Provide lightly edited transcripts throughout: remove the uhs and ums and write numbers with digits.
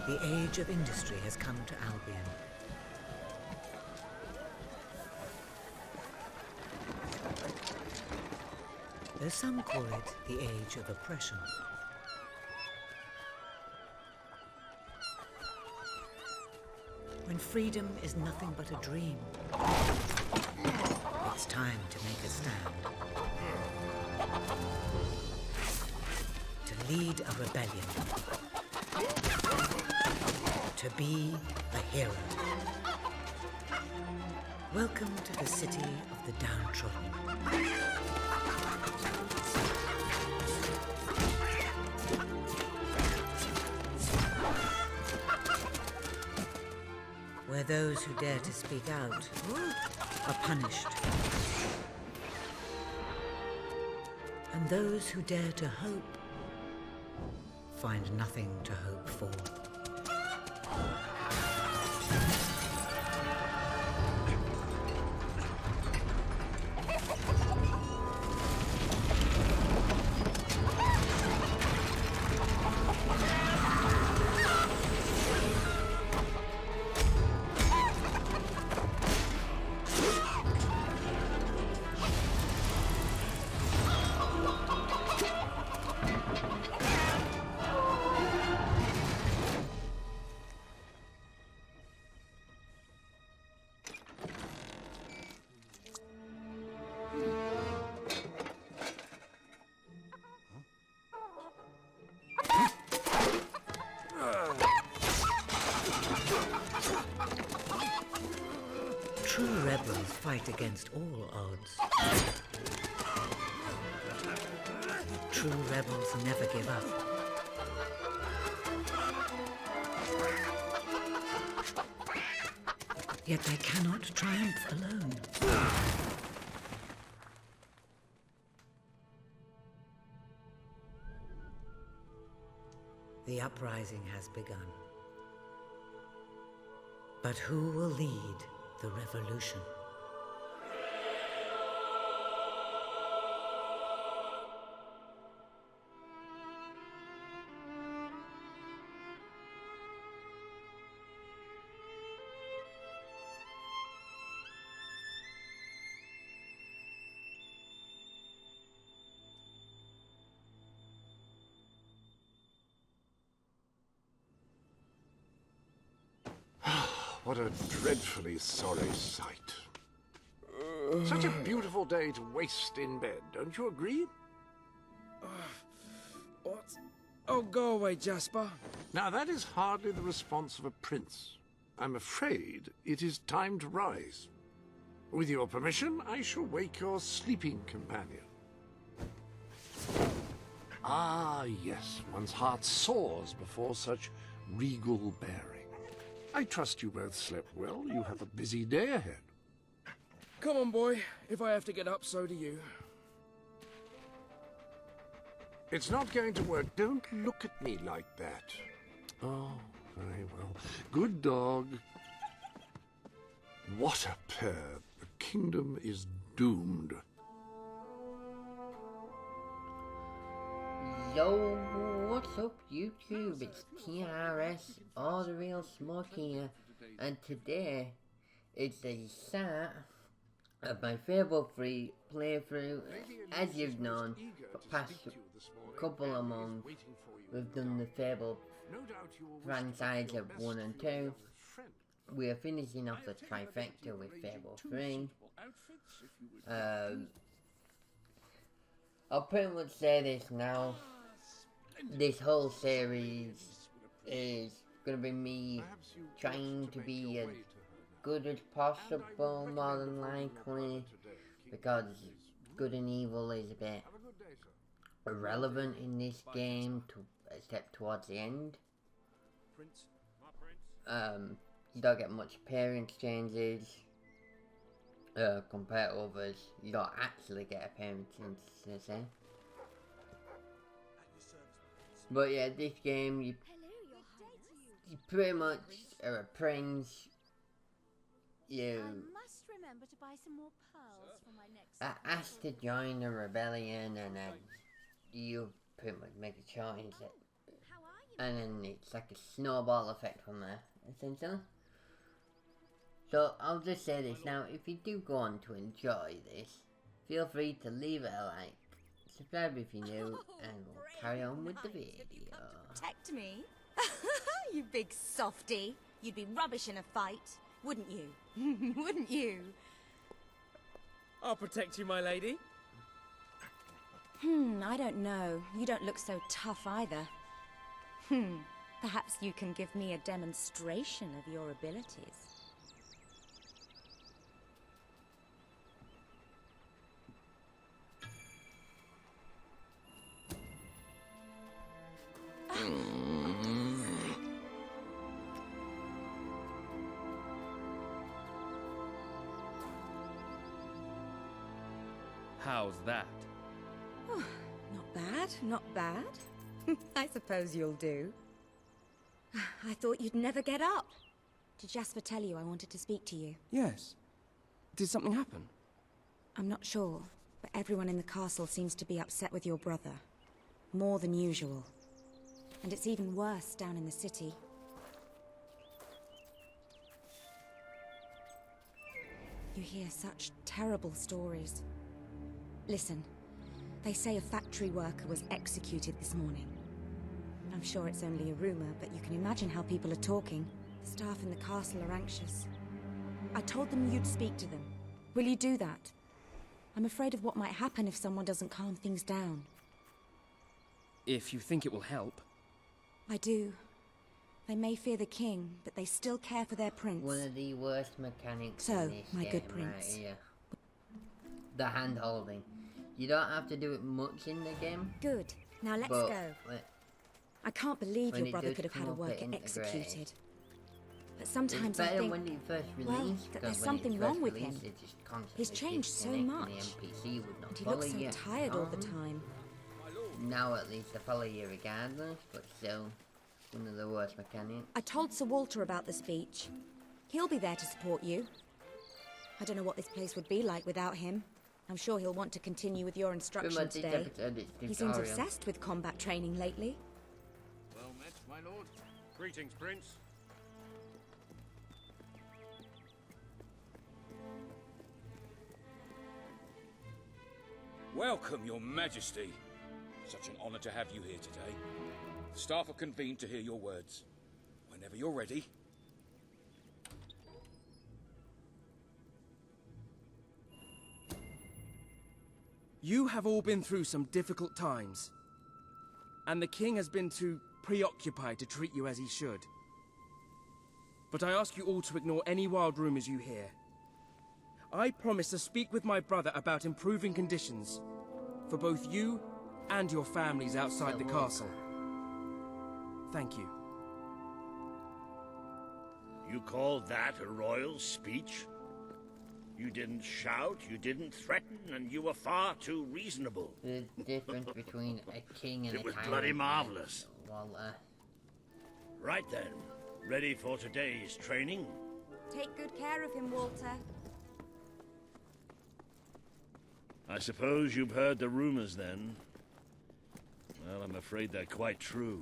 The age of industry has come to Albion. Though some call it the age of oppression. When freedom is nothing but a dream, it's time to make a stand. To lead a rebellion. To be a hero. Welcome to the city of the downtrodden. Where those who dare to speak out are punished. And those who dare to hope find nothing to hope for. True rebels fight against all odds. True rebels never give up. Yet they cannot triumph alone. The uprising has begun. But who will lead the revolution? What a dreadfully sorry sight. Such a beautiful day to waste in bed, don't you agree? What? Oh, go away, Jasper. Now that is hardly the response of a prince. I'm afraid it is time to rise. With your permission, I shall wake your sleeping companion. Ah, yes, one's heart soars before such regal bearing. I trust you both slept well. You have a busy day ahead. Come on, boy. If I have to get up, so do you. It's not going to work. Don't look at me like that. Oh, very well. Good dog. What a pair. The kingdom is doomed. Yo, what's up YouTube? It's TRS, all the real smoke here, and today it's the start of my Fable 3 playthrough. As you've known, for the past couple of months, we've done the Fable franchise of 1 and 2. We are finishing off the trifecta with Fable 3. I'll pretty much say this now. This whole series is gonna be me trying to be as good as possible, more than likely, because good and evil is a bit irrelevant in this game, except towards the end. You don't get much appearance changes compared to others. You don't actually get appearance changes. But yeah, this game, you pretty much are a prince. You are asked to join a rebellion, and then you pretty much make a choice that and then it's like a snowball effect from there, essentially. So I'll just say this now, if you do go on to enjoy this, feel free to leave it a like, subscribe if you're new, and we'll carry on with the video. Protect me? You big softy. You'd be rubbish in a fight, wouldn't you? Wouldn't you? I'll protect you, my lady. I don't know. You don't look so tough either. Perhaps you can give me a demonstration of your abilities. How's that? Not bad, not bad. I suppose you'll do. I thought you'd never get up. Did Jasper tell you I wanted to speak to you? Yes. Did something happen? I'm not sure, but everyone in the castle seems to be upset with your brother. More than usual. And it's even worse down in the city. You hear such terrible stories. Listen, they say a factory worker was executed this morning. I'm sure it's only a rumor, but you can imagine how people are talking. The staff in the castle are anxious. I told them you'd speak to them. Will you do that? I'm afraid of what might happen if someone doesn't calm things down. If you think it will help. I do. They may fear the king, but they still care for their prince. One of the worst mechanics So, in this my game good prince. right here. The hand holding. You don't have to do it much in the game. Good. Now let's but go. I can't believe when your it brother does could have had come a up, worker it integrates. executed. But It's sometimes I better think, when you first well, release, that 'cause there's when something it's wrong first with released, him. it just constantly He's changed so disconnects much. and the NPC would not And he follow looks so you. tired all the time. Now at least they follow you regardless, but still, one of the worst mechanics. I told Sir Walter about the speech. He'll be there to support you. I don't know what this place would be like without him. I'm sure he'll want to continue with your instruction today. He seems obsessed with combat training lately. Well met, my lord. Greetings, Prince. Welcome, Your Majesty. Such an honor to have you here today. The staff are convened to hear your words. Whenever you're ready. You have all been through some difficult times. And the king has been too preoccupied to treat you as he should. But I ask you all to ignore any wild rumors you hear. I promise to speak with my brother about improving conditions for both you and your families outside the castle. Thank you. You call that a royal speech? You didn't shout, you didn't threaten, and you were far too reasonable. The difference between a king and It a was tyrant. bloody marvelous. Walter. Right then, ready for today's training? Take good care of him, Walter. I suppose you've heard the rumors then. Well, I'm afraid they're quite true.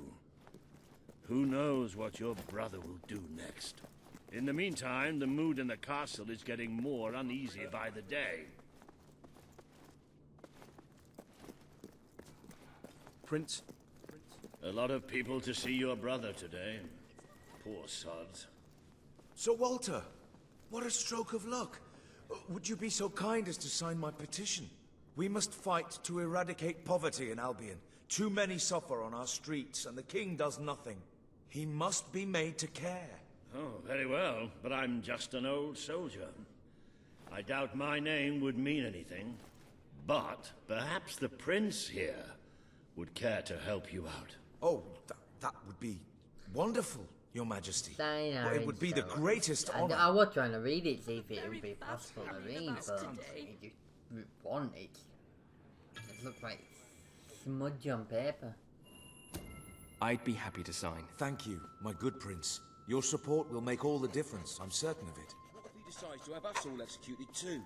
Who knows what your brother will do next? In the meantime, the mood in the castle is getting more uneasy by the day. Prince? A lot of people to see your brother today. Poor sods. Sir Walter, what a stroke of luck. Would you be so kind as to sign my petition? We must fight to eradicate poverty in Albion. Too many suffer on our streets, and the king does nothing. He must be made to care. Oh, very well, but I'm just an old soldier. I doubt my name would mean anything, but perhaps the prince here would care to help you out. Oh, that would be wonderful, Your Majesty. Sign Well, our it would be the info. greatest honor. I was trying to read it, see if it would be possible to read, but it just want it. It looks like smudge on paper. I'd be happy to sign. Thank you, my good prince. Your support will make all the difference, I'm certain of it. What if he decides to have us all executed too?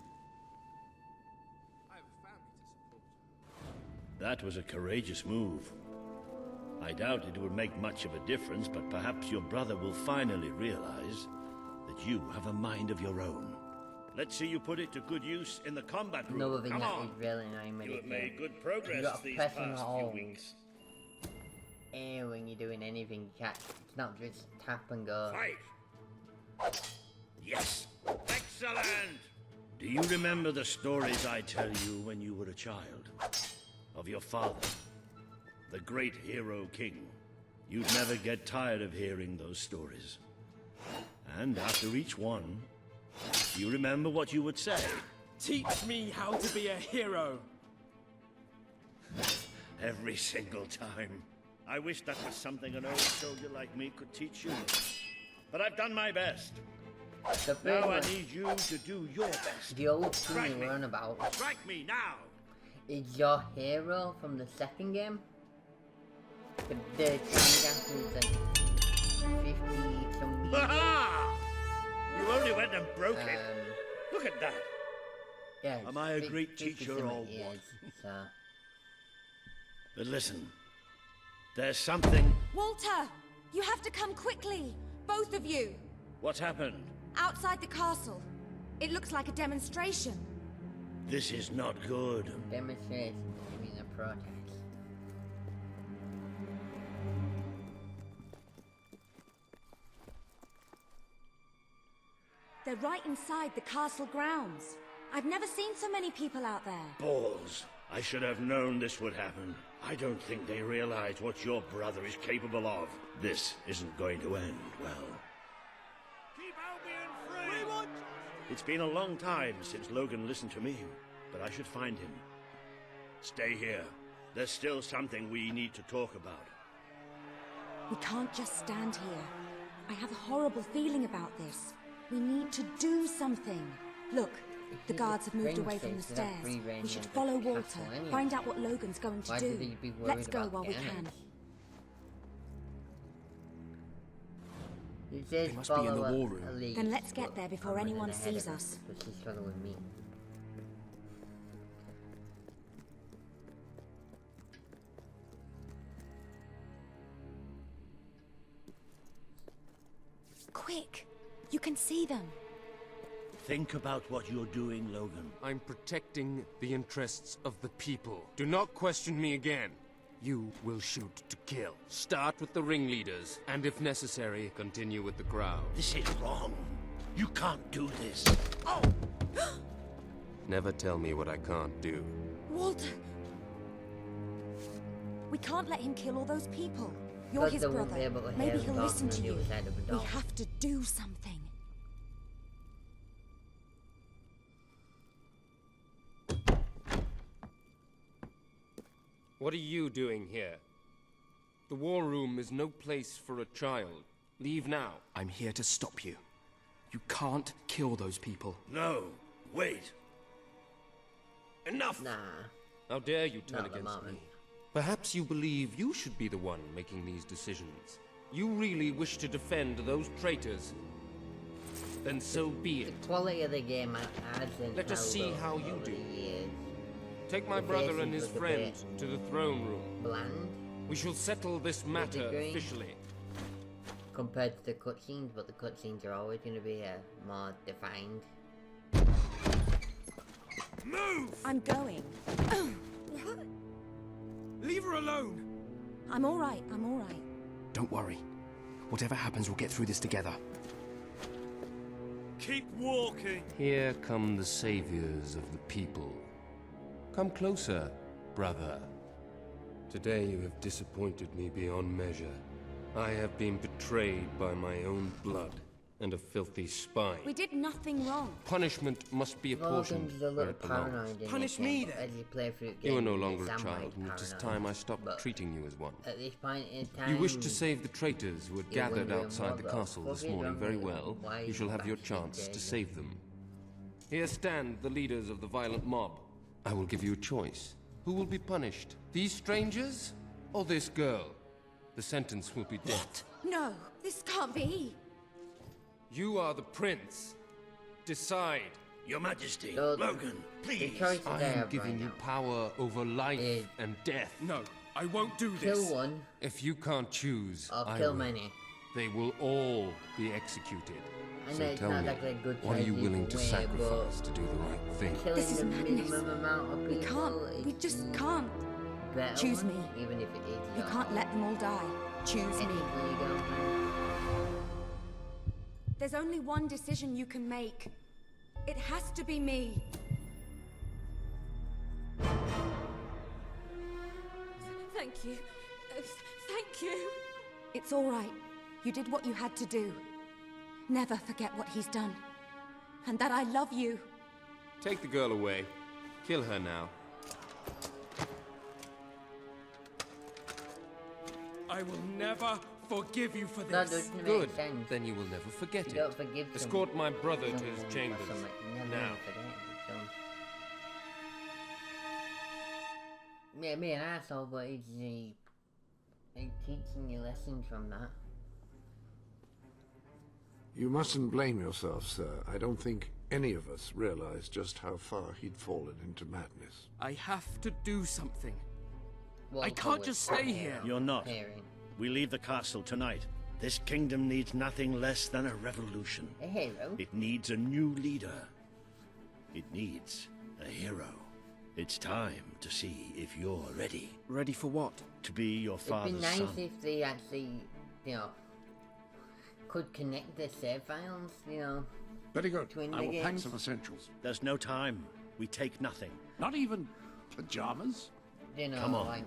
I have a family to support. That was a courageous move. I doubt it will make much of a difference, but perhaps your brother will finally realize that you have a mind of your own. Let's see you put it to good use in the combat room. No, Come on! is really annoying. You have made good You progress gotta these press past and few hold. weeks. When you're doing anything, you can't, it's not just tap and go. Fight! Yes! Excellent! Do you remember the stories I tell you when you were a child? Of your father, the great hero king. You'd never get tired of hearing those stories. And after each one, do you remember what you would say? Teach me how to be a hero! Every single time. I wish that was something an old soldier like me could teach you. But I've done my best. The Now I first need you to do your best. the old Strike thing me. you learn about Strike me now! is your hero from the second game. The thing after like 50 some years. Ha! You only went and broke it. Look at that. Yeah, Am I a 50 great teacher some or what? years, so. But listen, there's something. Walter! You have to come quickly! Both of you! What's happened? Outside the castle. It looks like a demonstration. This is not good. Demonstration, I mean a protest. They're right inside the castle grounds. I've never seen so many people out there. Balls. I should have known this would happen. I don't think they realize what your brother is capable of. This isn't going to end well. Keep Albion free! We want... It's been a long time since Logan listened to me, but I should find him. Stay here. There's still something we need to talk about. We can't just stand here. I have a horrible feeling about this. We need to do something. Look, the guards have moved away from the stairs. We should follow Walter, find out what Logan's going to do. Let's go while we can. They must be in the war room. Then let's get there before anyone sees us. But she's following me. Quick! You can see them. Think about what you're doing, Logan. I'm protecting the interests of the people. Do not question me again. You will shoot to kill. Start with the ringleaders, and if necessary, continue with the crowd. This is wrong. You can't do this. Oh! Never tell me what I can't do. Walter! We can't let him kill all those people. You're But his they won't be brother. able to Maybe hear he'll the listen dog to on the you. other side of the We dog. have to do something. What are you doing here? The war room is no place for a child. Leave now. I'm here to stop you. You can't kill those people. No, wait. Enough! Nah, How dare you turn not at the against moment. me? Perhaps you believe you should be the one making these decisions. You really wish to defend those traitors? Then so be it. The quality of the game hasn't Let us see held up how you over do. the years. Take my The brother faces and his look a friend bit to the throne room. Bland We shall settle this matter agree. officially. compared to the cutscenes, but the cutscenes are always going to be more defined. Move! I'm going. Leave her alone! I'm all right. I'm all right. Don't worry. Whatever happens, we'll get through this together. Keep walking. Here come the saviors of the people. Come closer, brother. Today you have disappointed me beyond measure. I have been betrayed by my own blood and a filthy spy. We did nothing wrong. Punishment must be apportioned Logan's a where little it belongs. paranoid in Punish this me, game, then. as you play through the You are game, no you longer a sound child, like and it is paranoid. time I stopped But treating you as one. At this point in time, You wish to save the traitors who had you're gathered wondering outside what the the castle fuck this is morning wrong very with them? well. Why You shall have your backseat chance to there? save them. Here stand the leaders of the violent mob. I will give you a choice. Who will be punished? These strangers or this girl? The sentence will be death. No, this can't be. You are the prince. Decide. Your Majesty, So, Logan, the please. choice I they am have giving right you now power over life is- and death. No, I won't do kill this. one, If you can't choose, or I kill will. many. They will all be executed. I know So it's tell not me, like a good what are you idea willing to way, sacrifice to do the right thing? Killing This is the madness. minimum amount of We people can't. We is just can't. better Choose one, me. even if it is You your can't let them all die. Choose me. technically girlfriend. There's only one decision you can make. It has to be me. Thank you. Thank you. It's all right. You did what you had to do. Never forget what he's done. And that I love you. Take the girl away. Kill her now. I will never forgive you for That this. doesn't Good. make sense. Then you will never forget You it. don't forgive Escort my brother to someone his for chambers. something. You never Now. forget it, so. Yeah, be an asshole, but he's teaching you lessons from that. You mustn't blame yourself, sir. I don't think any of us realized just how far he'd fallen into madness. I have to do something. Walter can't was just stay here. preparing- You're not. preparing. We leave the castle tonight. This kingdom needs nothing less than a revolution. A hero? It needs a new leader. It needs a hero. It's time to see if you're ready Ready for what? to be your It'd be father's nice son. if they actually, you know, could connect the save files, you know. Very good. Between I the will pack games. some essentials. There's no time. We take nothing. Not even pajamas? You know, Come on. like,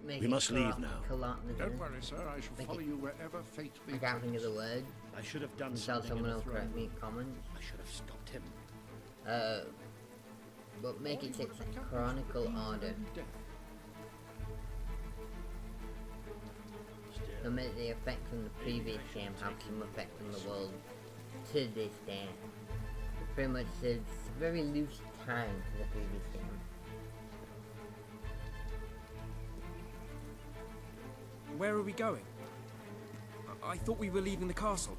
make We it must leave now. Don't worry, sir. I shall Make follow it- you wherever fate I may can't take think of us. the word. I should have done Until something someone in the will correct throne. me in comments. I should have stopped him. But make it take chronicle order. So make the effect from the previous game have some effect on the world to this day. Pretty much it's very loose time to the previous game. Where are we going? I thought we were leaving the castle.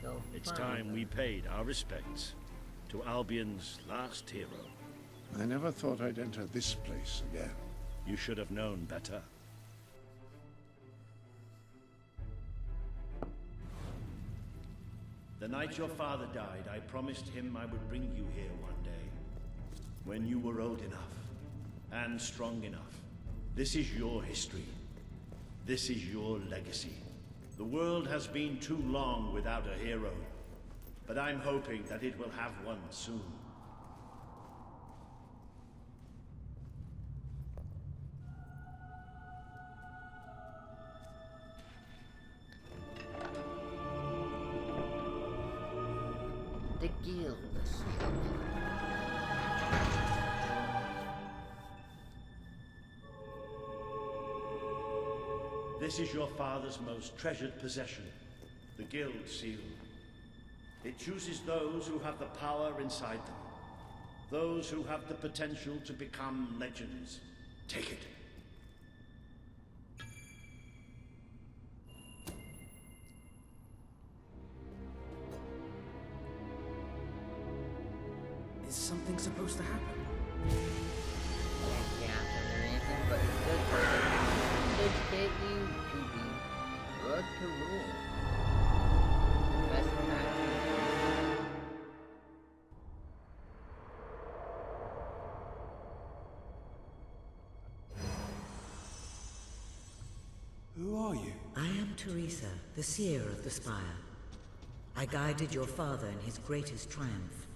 So It's fine. time we paid our respects to Albion's last hero. I never thought I'd enter this place again. You should have known better. The night your father died, I promised him I would bring you here one day. When you were old enough and strong enough. This is your history. This is your legacy. The world has been too long without a hero, but I'm hoping that it will have one soon. The guild. This is your father's most treasured possession, the Guild Seal. It chooses those who have the power inside them, those who have the potential to become legends. Take it. Is something supposed to happen? Yeah, or anything, but it does take you to the road to rule. Best match. Who are you? I am Teresa, the seer of the spire. I guided your father in his greatest triumph.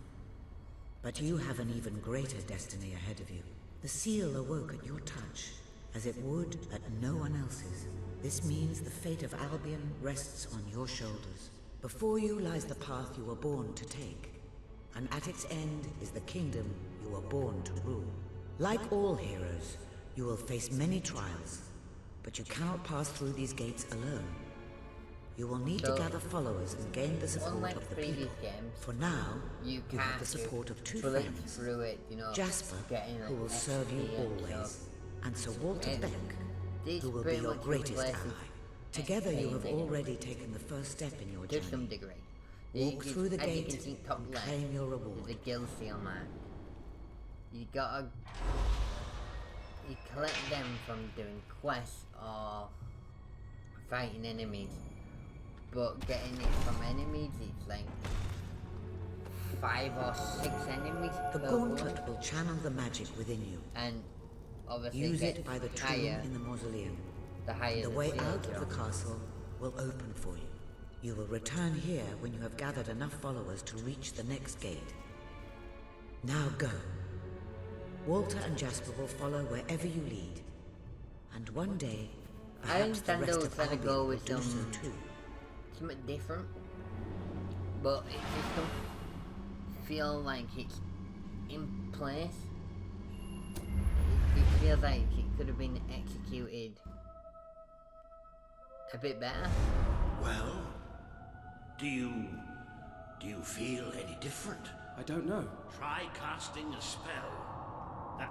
But you have an even greater destiny ahead of you. The seal awoke at your touch, as it would at no one else's. This means the fate of Albion rests on your shoulders. Before you lies the path you were born to take, and at its end is the kingdom you were born to rule. Like all heroes, you will face many trials, but you cannot pass through these gates alone. You will need to So, gather followers and gain the support unlike of the previous people. games, For now, you you have can't the support of two blitz friends. through it, you know, Jasper, getting, like, who will serve you XP and always, stuff. and Sir Walter And Beck, this who will be pretty your much greatest replaces ally. Together you have XP already taken the first step in your to some journey. degree. Walk through the as you gate can see top and left, claim your there's reward. a guild seal man. You gotta you collect them from doing quests or fighting enemies. But getting it from enemies, it's like 5 or 6 enemies The per gauntlet one. will channel the magic within you. And obviously Use gets it by the tomb higher, in the mausoleum. the higher The the way seal out of the jump. castle will open for you. You will return here when you have gathered enough followers to reach the next gate. Now go. Walter and Jasper will follow wherever you lead. And one day, I perhaps the understand rest they of were trying to Albion go will with do so too. something different, but it just don't feel like it's in place. It feels like it could have been executed a bit better. Well, do you feel any different? I don't know. Try casting a spell. That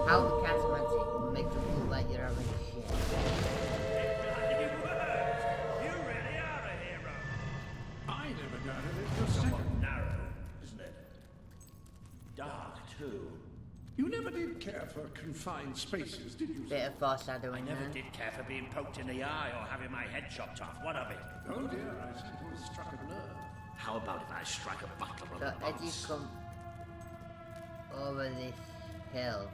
How the cast magic makes it look like you're having a shit. bloody works! You really are a hero. I never got it. Somewhat narrow, isn't it? Dark too. You never did care for confined spaces, did you? Bit of foreshadowing I never there. did care for being poked in the eye or having my head chopped off. What of it? Oh dear, I seem to have struck a nerve. How about if I strike a butler on So the as you bones? come over this hill,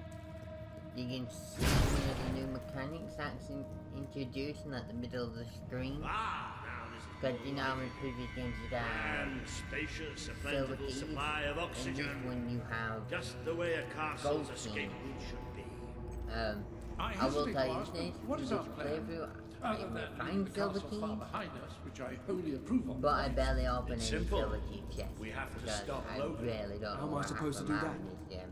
you can see one of the new mechanics that's introduced in at the middle of the screen. Ah, now this is Because you know in previous games you have and spacious, a silver plentiful keys, supply of and this oxygen. one you have Just the way a castle's gold escape keys. route should be. I will hesitate tell to you ask, this, what is this our plan? playthrough, Other if than I find the silver castle keys, far behind us, which I wholly approve of. but I barely open It's any simple. silver key chests. We have to because stop I Logan. really don't How know am I what supposed to happened do out that? in this game.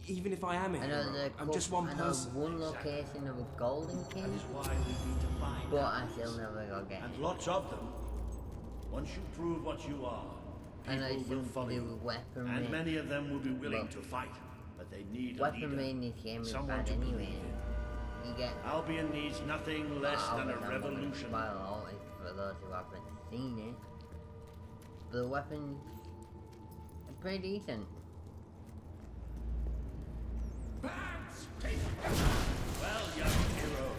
Even if I am a I know hero, the I'm just one I know person. one location of a golden key, That is why we need to find but out. I still never go get And it. lots of them. Once you prove what you are, I know people it's will something to follow do you. with weaponry. And many of them will be willing Look. to fight, but they need a Weaponry leader. in this game is Someone bad to believe anyway. in. You get Albion needs nothing less than a revolution. Spoil all it for those who haven't seen it. But the weapons are pretty decent. Well, young hero,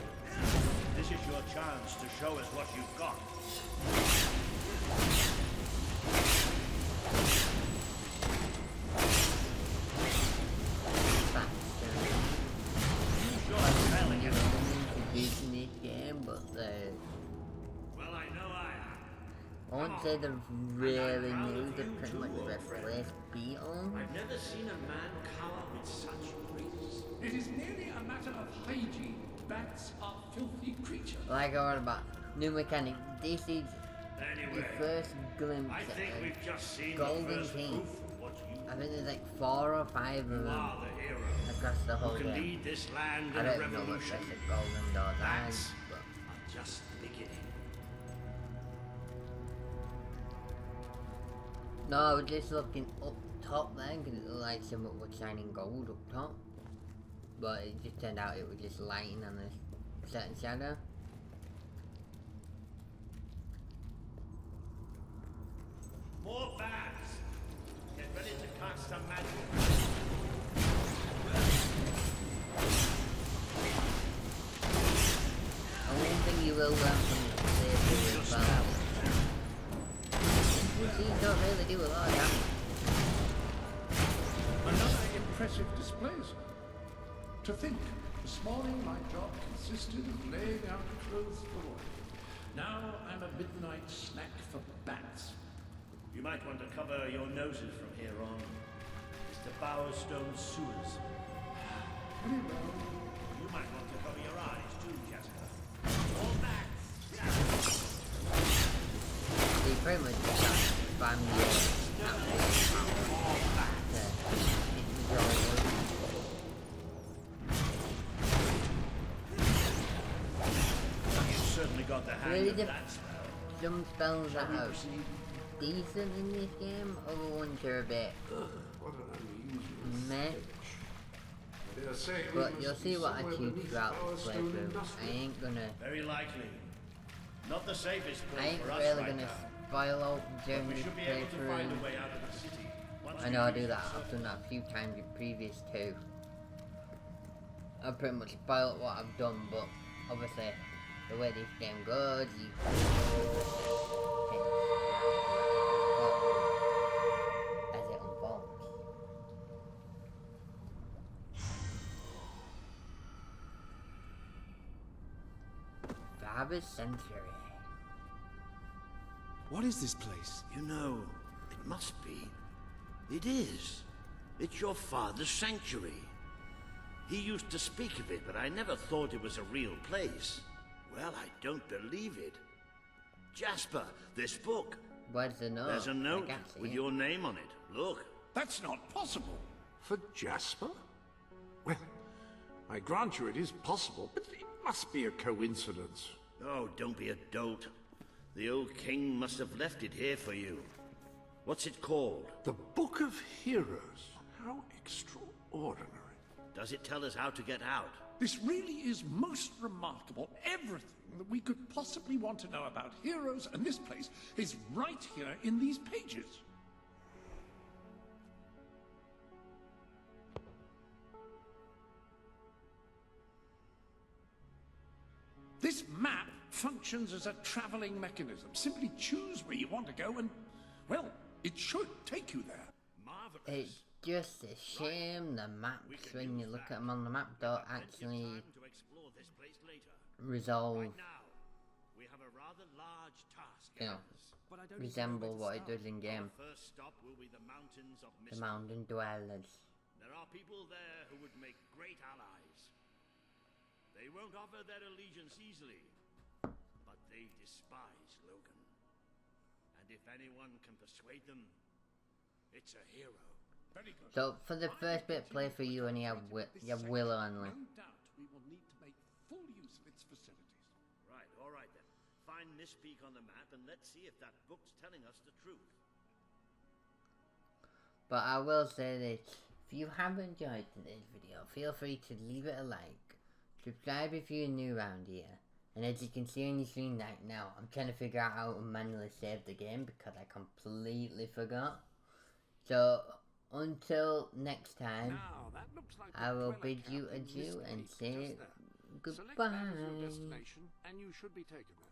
this is your chance to show us what you've got. Sure, telling you. Introducing this game, but Well, I know I am. I won't say they're really new. They pretty much replaced Beetle. I've never seen a man cower with such grace. It is merely a matter of hygiene. Bats are filthy creatures. Like I wrote about new mechanic. This is the Anyway, first glimpse I think of we've just seen golden the first key. proof of what you I think there's like 4 or 5 of You them are the hero. across the whole Who can game. lead this land I in a don't know what revolution. that's a golden dot That's is, but just the beginning. no, I was just looking up top there because it looked like something was shining gold up top. But it just turned out it was just lighting on a certain shadow. More bats! Get ready to cast some magic. And one thing you will learn from the playthrough is that NPCs don't really do a lot of damage. Another impressive display, sir. To think, this morning my job consisted of laying out clothes for order. Now I'm a midnight snack for bats. You might want to cover your noses from here on. It's the Bowerstone sewers. Very well. You might want to cover your eyes too, Jasper. More bats! They pretty much got spam your outfit to hit the majority. You certainly got the hang Really of the- that spell. Some spells that we are proceed? decent in this game, other ones are a bit What an unusual meh. They're saying we But must you'll be see what I somewhere choose beneath throughout the Bowerstone playthrough. I Industrial. ain't gonna, Very likely. Not the safest I place ain't for us really right gonna now. spoil out But during we this should be able to find a playthrough way out of the city. I know I do that. I've done that a few times in previous too. I've pretty much spoiled what I've done, but obviously the way this game goes, you as it unfolds. Father's Sanctuary. What is this place? You know, it must be. It is. It's your father's sanctuary. He used to speak of it, but I never thought it was a real place. Well, I don't believe it. Jasper, this book. Where's the note? There's a note with your name on it. Look. That's not possible. For Jasper? Well, I grant you it is possible, but it must be a coincidence. Oh, don't be a dolt. The old king must have left it here for you. What's it called? The Book of Heroes. How extraordinary. Does it tell us how to get out? This really is most remarkable. Everything that we could possibly want to know about heroes and this place is right here in these pages. This map functions as a traveling mechanism. Simply choose where you want to go and, well, it should take you there. Marvelous. It's just a shame the maps, when you look at them on the map, don't actually resolve, Right now, we have a rather large task. you know, resemble what it does in game. Our first stop will be the mountains of The Mist. mountain dwellers. There are people there who would make great allies. They won't offer their allegiance easily, but they despise Logan. And if anyone can persuade them, it's a hero. Very good. So for the first bit, play for you, and you have Willow only. No doubt we will need to make full use of its facilities. Right, all right then. Find this peak on the map and let's see if that book's telling us the truth. But I will say this, if you have enjoyed today's video, feel free to leave it a like, subscribe if you're new around here, and as you can see on your screen right now, I'm trying to figure out how to manually save the game because I completely forgot. So, until next time, Now, that looks like I will the bid dweller you camp in this adieu and peak say just there. Select goodbye. that as your destination, and you should be taken there.